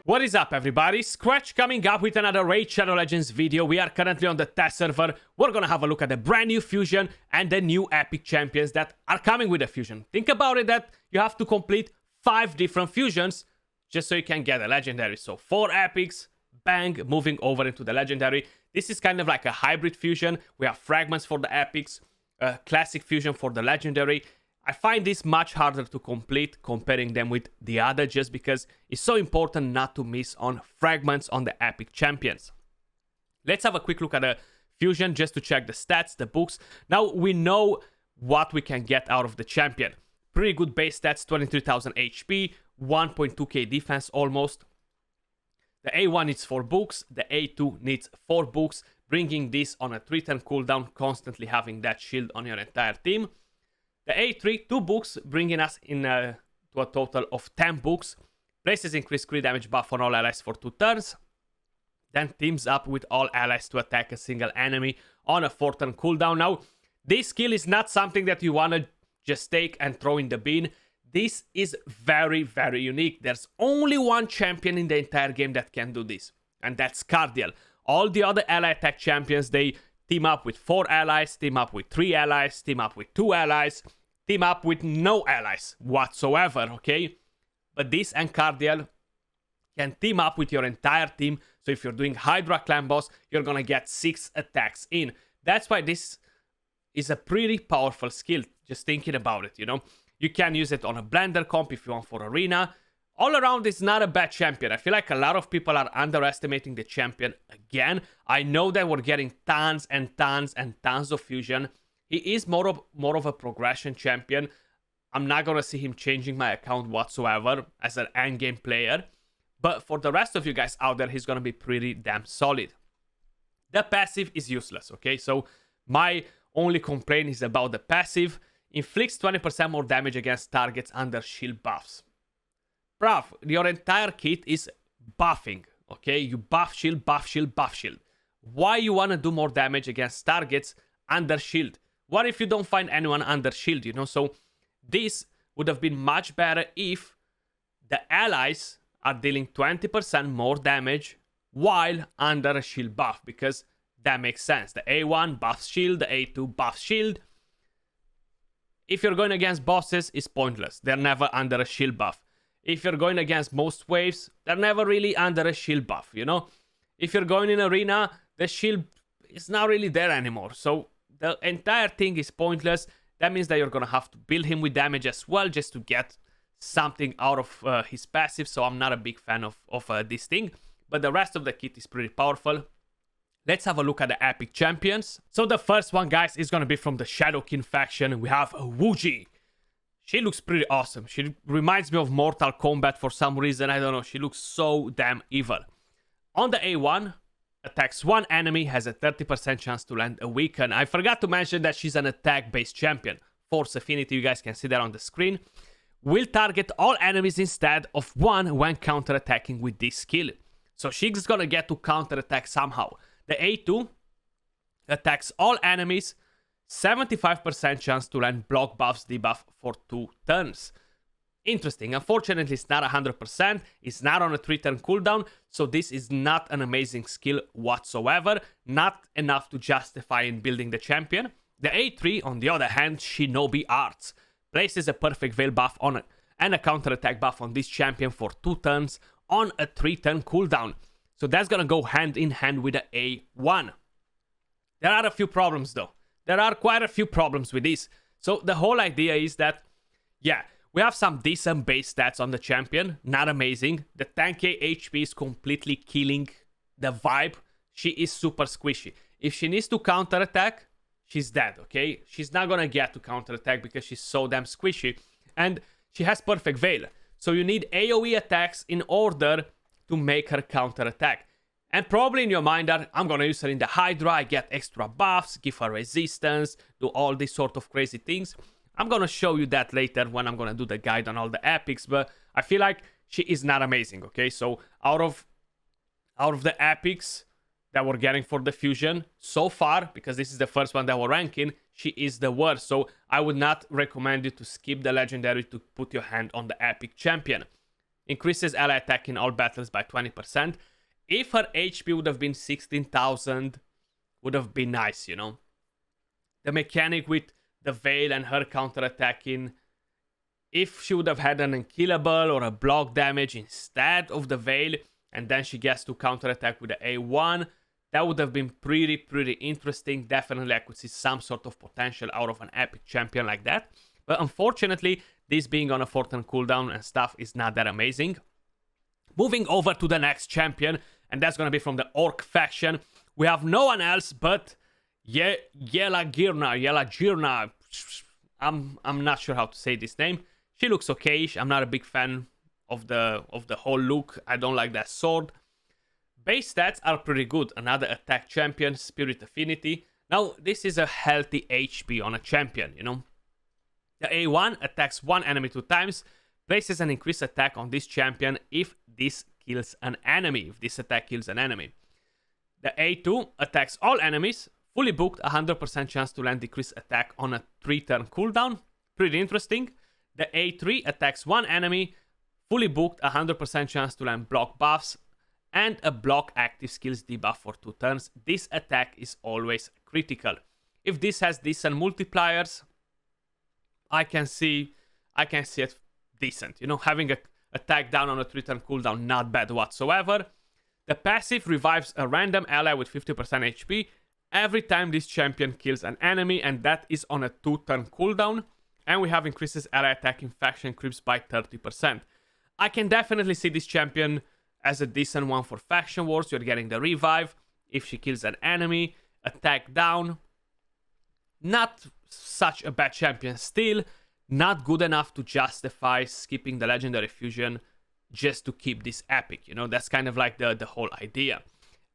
What is up, everybody? Skratch coming up with another Raid Shadow Legends video. We are currently on the test server. We're gonna have a look at the brand new fusion and the new epic champions that are coming with the fusion. Think about it that you have to complete 5 different fusions just so you can get a legendary. So 4 epics, bang, moving over into the legendary. This is kind of like a hybrid fusion. We have fragments for the epics, classic fusion for the legendary. I find this much harder to complete comparing them with the other just because it's so important not to miss on fragments on the epic champions. Let's have a quick look at the fusion just to check the stats, the books. Now we know what we can get out of the champion. Pretty good base stats, 23,000 HP, 1.2k defense almost. The A1 needs 4 books, the A2 needs 4 books, bringing this on a 3-turn cooldown, constantly having that shield on your entire team. The A3, 2 books, bringing us in to a total of 10 books. Places increased crit damage buff on all allies for 2 turns. Then teams up with all allies to attack a single enemy on a 4-turn cooldown. Now, this skill is not something that you want to just take and throw in the bin. This is very, very unique. There's only one champion in the entire game that can do this, and that's Cardiel. All the other ally attack champions, they team up with 4 allies, team up with 3 allies, team up with 2 allies, team up with no allies whatsoever, okay? But this and Cardiel can team up with your entire team. So if you're doing Hydra Clan Boss, you're gonna get 6 attacks in. That's why this is a pretty powerful skill, just thinking about it, you know? You can use it on a blender comp if you want for arena. All around, it's not a bad champion. I feel like a lot of people are underestimating the champion again. I know that we're getting tons and tons and tons of fusion. He is more of a progression champion. I'm not going to see him changing my account whatsoever as an endgame player. But for the rest of you guys out there, he's going to be pretty damn solid. The passive is useless, okay? So my only complaint is about the passive. Inflicts 20% more damage against targets under shield buffs. Bruv, your entire kit is buffing, okay? You buff shield, buff shield, buff shield. Why you want to do more damage against targets under shield? What if you don't find anyone under shield, you know? So this would have been much better if the allies are dealing 20% more damage while under a shield buff, because that makes sense. The A1 buffs shield, the A2 buffs shield. If you're going against bosses, it's pointless. They're never under a shield buff. If you're going against most waves, they're never really under a shield buff, you know? If you're going in arena, the shield is not really there anymore. So the entire thing is pointless. That means that you're going to have to build him with damage as well just to get something out of his passive. So I'm not a big fan of this thing. But the rest of the kit is pretty powerful. Let's have a look at the epic champions. So the first one, guys, is going to be from the Shadowkin faction. We have Wuji. She looks pretty awesome. She reminds me of Mortal Kombat for some reason. I don't know. She looks so damn evil. On the A1, attacks one enemy, has a 30% chance to land a weaken. I forgot to mention that she's an attack-based champion. Force Affinity, you guys can see that on the screen. Will target all enemies instead of one when counter-attacking with this skill. So she's gonna get to counter-attack somehow. The A2 attacks all enemies, 75% chance to land block buffs debuff for 2 turns. Interesting. Unfortunately, it's not 100%. It's not on a 3-turn cooldown, so this is not an amazing skill whatsoever. Not enough to justify in building the champion. The A3, on the other hand, Shinobi Arts. Places a perfect veil buff on it and a counter-attack buff on this champion for 2 turns on a 3-turn cooldown. So that's gonna go hand in hand with the A1. There are a few problems though. There are quite a few problems with this. So the whole idea is that, yeah, we have some decent base stats on the champion. Not amazing. The 10k HP is completely killing the vibe. She is super squishy. If she needs to counterattack, she's dead, okay? She's not gonna get to counterattack because she's so damn squishy. And she has perfect veil. So you need AoE attacks in order to make her counterattack. And probably in your mind that I'm gonna use her in the Hydra, I get extra buffs, give her resistance, do all these sort of crazy things. I'm gonna show you that later when I'm gonna do the guide on all the epics, but I feel like she is not amazing, okay? So out of the epics that we're getting for the fusion so far, because this is the first one that we're ranking, she is the worst. So I would not recommend you to skip the legendary to put your hand on the epic champion. increases ally attack in all battles by 20%. If her HP would have been 16,000, would have been nice, you know. The mechanic with the Veil and her counter-attacking, if she would have had an unkillable or a block damage instead of the Veil, and then she gets to counter-attack with the A1, that would have been pretty interesting. Definitely I could see some sort of potential out of an epic champion like that. But unfortunately, this being on a 4-turn cooldown and stuff is not that amazing. Moving over to the next champion, and that's going to be from the Orc faction. We have no one else but Yelagirna. I'm not sure how to say this name. She looks okayish. I'm not a big fan of the whole look. I don't like that sword. Base stats are pretty good. Another attack champion, Spirit Affinity. Now, this is a healthy HP on a champion, you know. The A1 attacks one enemy 2 times, places an increased attack on this champion if this kills an enemy, if this attack kills an enemy. The A2 attacks all enemies, fully booked, 100% chance to land decreased attack on a 3-turn cooldown. Pretty interesting. The A3 attacks one enemy, fully booked, 100% chance to land block buffs, and a block active skills debuff for 2 turns. This attack is always critical. If this has decent multipliers, I can see it decent. You know, having a attack down on a 3-turn cooldown, not bad whatsoever. The passive revives a random ally with 50% HP every time this champion kills an enemy, and that is on a 2-turn cooldown. And we have increases ally attack in faction creeps by 30%. I can definitely see this champion as a decent one for faction wars. You're getting the revive if she kills an enemy, attack down. Not such a bad champion still. Not good enough to justify skipping the legendary fusion just to keep this epic. You know, that's kind of like the whole idea.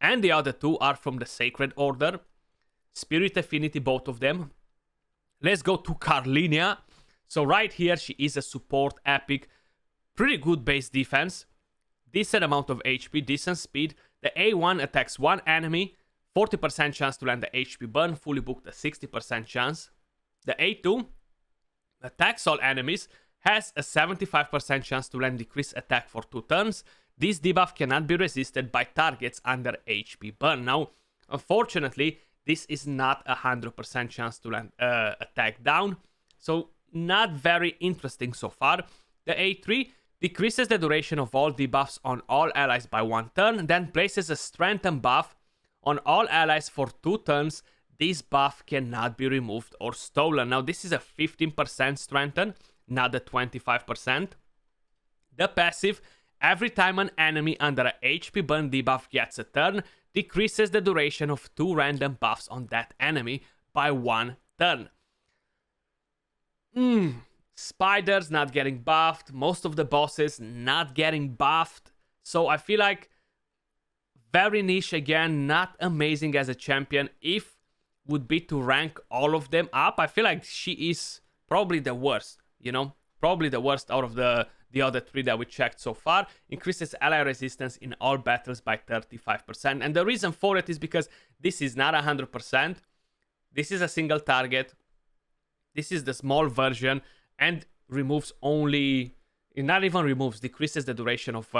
And the other two are from the Sacred Order. Spirit Affinity, both of them. Let's go to Kalina. So right here, she is a support epic. Pretty good base defense. Decent amount of HP, decent speed. The A1 attacks one enemy. 40% chance to land the HP burn. Fully booked, a 60% chance. The A2 attacks all enemies. Has a 75% chance to land decreased attack for 2 turns. This debuff cannot be resisted by targets under HP burn. Now, unfortunately, this is not a 100% chance to land attack down. So, not very interesting so far. The A3 decreases the duration of all debuffs on all allies by 1 turn. Then places a strengthen buff on all allies for 2 turns. This buff cannot be removed or stolen. Now, this is a 15% strengthen, not the 25%. The passive, every time an enemy under a HP burn debuff gets a turn, decreases the duration of 2 random buffs on that enemy by 1 turn. Spiders not getting buffed, most of the bosses not getting buffed. So I feel like very niche again, not amazing as a champion. If would be to rank all of them up, I feel like she is probably the worst, you know? Probably the worst out of the other 3 that we checked so far. Increases ally resistance in all battles by 35%. And the reason for it is because this is not 100%. This is a single target. This is the small version. And removes only... It not even removes, decreases the duration of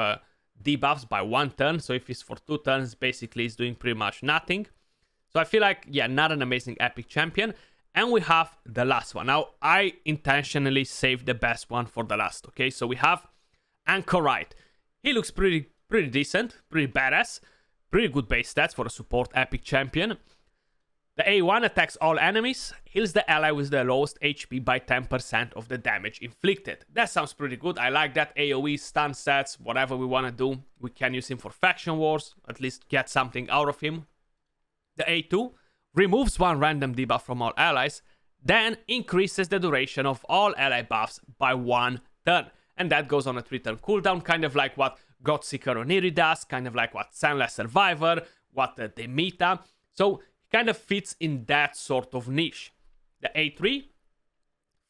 debuffs by 1 turn. So if it's for 2 turns, basically it's doing pretty much nothing. So I feel like, yeah, not an amazing epic champion. And we have the last one. Now, I intentionally saved the best one for the last, okay? So we have Anchorite. He looks pretty decent, pretty badass. Pretty good base stats for a support epic champion. The A1 attacks all enemies, heals the ally with the lowest HP by 10% of the damage inflicted. That sounds pretty good. I like that. AoE, stun sets, whatever we want to do. We can use him for faction wars, at least get something out of him. The A2 removes 1 random debuff from all allies, then increases the duration of all ally buffs by 1 turn. And that goes on a 3-turn cooldown, kind of like what Godseeker Oniri does, kind of like what Sunless Survivor, what Demeter. So kind of fits in that sort of niche. The A3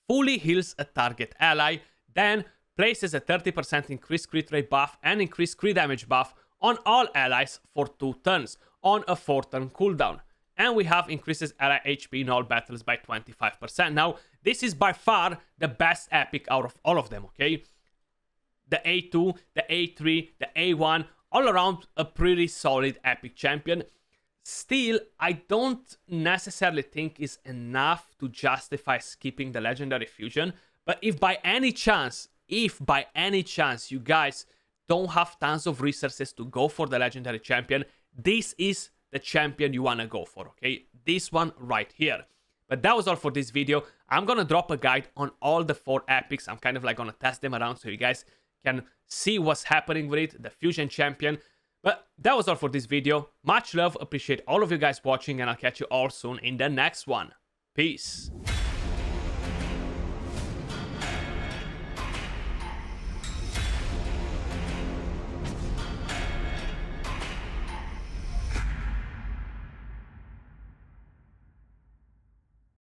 fully heals a target ally, then places a 30% increased crit rate buff and increased crit damage buff on all allies for 2 turns on a 4-turn cooldown. And we have increases ally HP in all battles by 25%. Now, this is by far the best epic out of all of them, okay? the A2, the A3, the A1, all around a pretty solid epic champion. Still, I don't necessarily think is enough to justify skipping the legendary fusion. But if by any chance you guys don't have tons of resources to go for the legendary champion, this is the champion you want to go for, okay? This one right here. But that was all for this video. I'm gonna drop a guide on all the 4 epics. I'm kind of like gonna test them around so you guys can see what's happening with it, the fusion champion. But that was all for this video. Much love, appreciate all of you guys watching, and I'll catch you all soon in the next one. Peace.